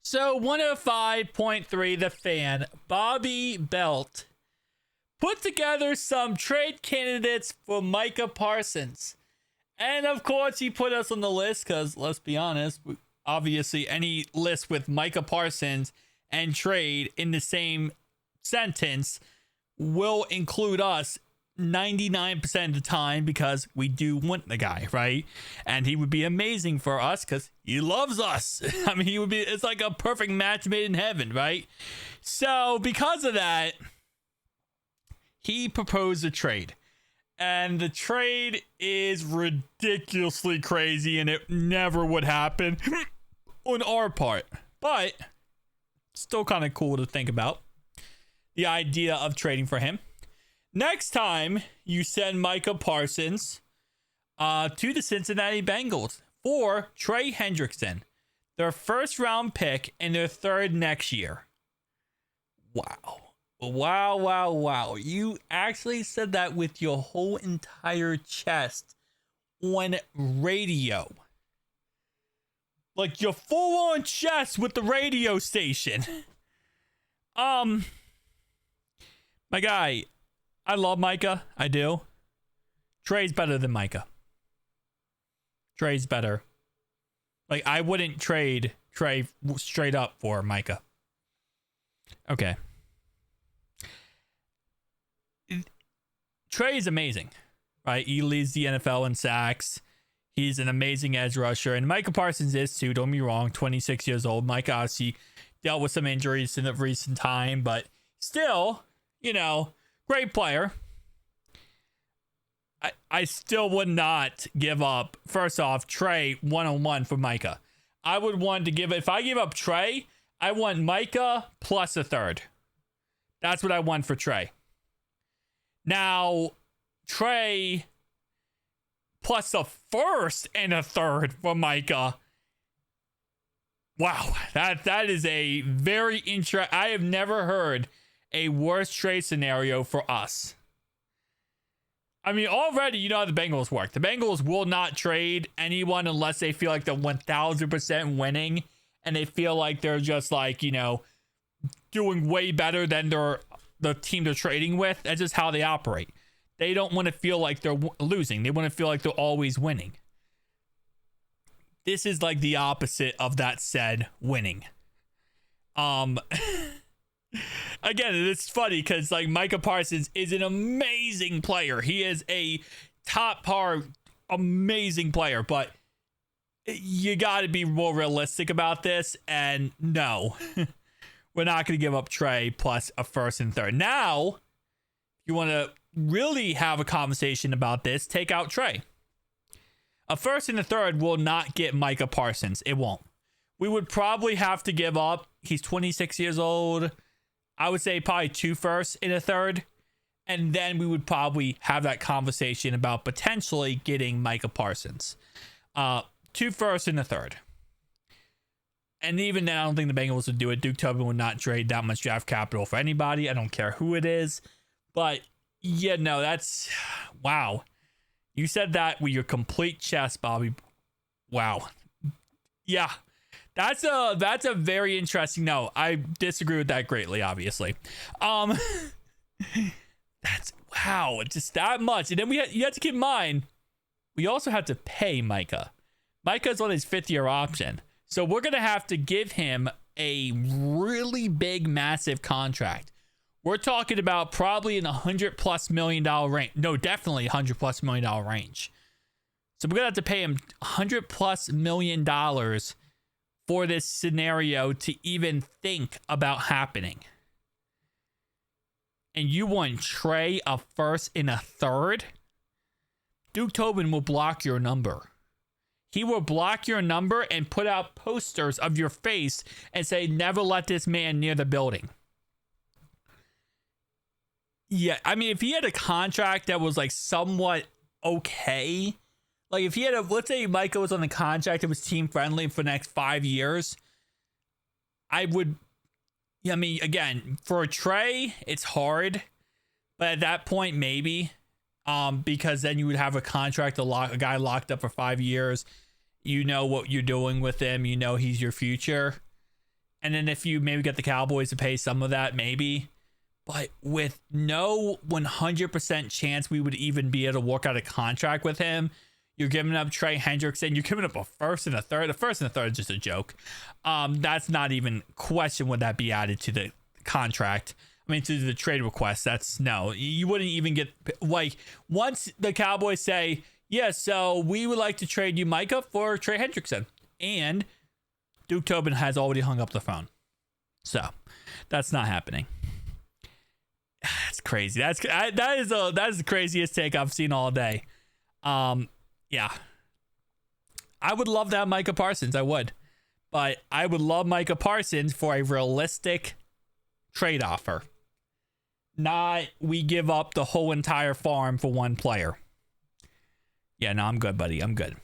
So 105.3 The Fan, Bobby Belt, put together some trade candidates for Micah Parsons. And of course, he put us on the list because, let's be honest, obviously any list with Micah Parsons and trade in the same sentence will include us 99% of the time because we do want the guy, right? And he would be amazing for us because he loves us. I mean, it's like a perfect match made in heaven, right? So because of that, he proposed a trade. And the trade is ridiculously crazy and it never would happen on our part. But still kind of cool to think about the idea of trading for him. Next time you send Micah Parsons to the Cincinnati Bengals for Trey Hendrickson, their first round pick and their third next year. Wow. You actually said that with your whole entire chest on radio. Like your full on chest with the radio station. My guy, I love Micah. I do. Trey's better than Micah. Trey's better. Like, I wouldn't trade Trey straight up for Micah. Okay. Trey is amazing, right? He leads the NFL in sacks. He's an amazing edge rusher. And Micah Parsons is too, don't be wrong, 26 years old. Micah obviously dealt with some injuries in the recent time, but still, great player. I still would not give up, first off, Trey one-on-one for Micah. I would want to if I give up Trey, I want Micah plus a third. That's what I want for Trey. Now, Trey plus a first and a third for Micah. Wow, that is a very interesting. I have never heard a worse trade scenario for us. I mean, already, you know how the Bengals work. The Bengals will not trade anyone unless they feel like they're 1000% winning and they feel like they're just like, doing way better than the team they're trading with. That's just how they operate. They don't want to feel like they're losing. They want to feel like they're always winning. This is like the opposite of that said winning. Again, it's funny because like Micah Parsons is an amazing player. He is a top par amazing player, but you got to be more realistic about this. And no, we're not going to give up Trey plus a first and third. Now, if you want to really have a conversation about this, take out Trey. A first and a third will not get Micah Parsons. It won't. We would probably have to give up. He's 26 years old. I would say probably 2 firsts and a third. And then we would probably have that conversation about potentially getting Micah Parsons. 2 firsts and a third. And even then, I don't think the Bengals would do it. Duke Tobin would not trade that much draft capital for anybody. I don't care who it is. But, yeah, no, that's... Wow. You said that with your complete chest, Bobby. Wow. Yeah. That's a very interesting... No, I disagree with that greatly, obviously. That's... Wow. Just that much. And then you have to keep in mind, we also have to pay Micah. Micah's on his 5th-year option. So we're going to have to give him a really big, massive contract. We're talking about probably in $100+ million range. No, definitely $100+ million range. So we're going to have to pay him $100+ million for this scenario to even think about happening. And you want Trey a first and a third? Duke Tobin will block your number. He will block your number and put out posters of your face and say, never let this man near the building. Yeah, I mean, if he had a contract that was like somewhat okay, like if he had let's say Micah was on the contract that was team friendly for the next 5 years, I mean, again, for a Trey, it's hard, but at that point, maybe, because then you would have a contract, a guy locked up for 5 years. You know what you're doing with him. You know he's your future. And then if you maybe get the Cowboys to pay some of that, maybe. But with no 100% chance we would even be able to work out a contract with him, you're giving up Trey Hendrickson. You're giving up a first and a third. The first and a third is just a joke. That's not even question would that be added to the contract. I mean, to the trade request. That's no. You wouldn't even get, like, once the Cowboys say, yeah, so we would like to trade you Micah for Trey Hendrickson. And Duke Tobin has already hung up the phone. So that's not happening. That's crazy. That is the craziest take I've seen all day. Yeah. I would love to have Micah Parsons. I would. But I would love Micah Parsons for a realistic trade offer. Not we give up the whole entire farm for one player. Yeah, no, I'm good, buddy. I'm good.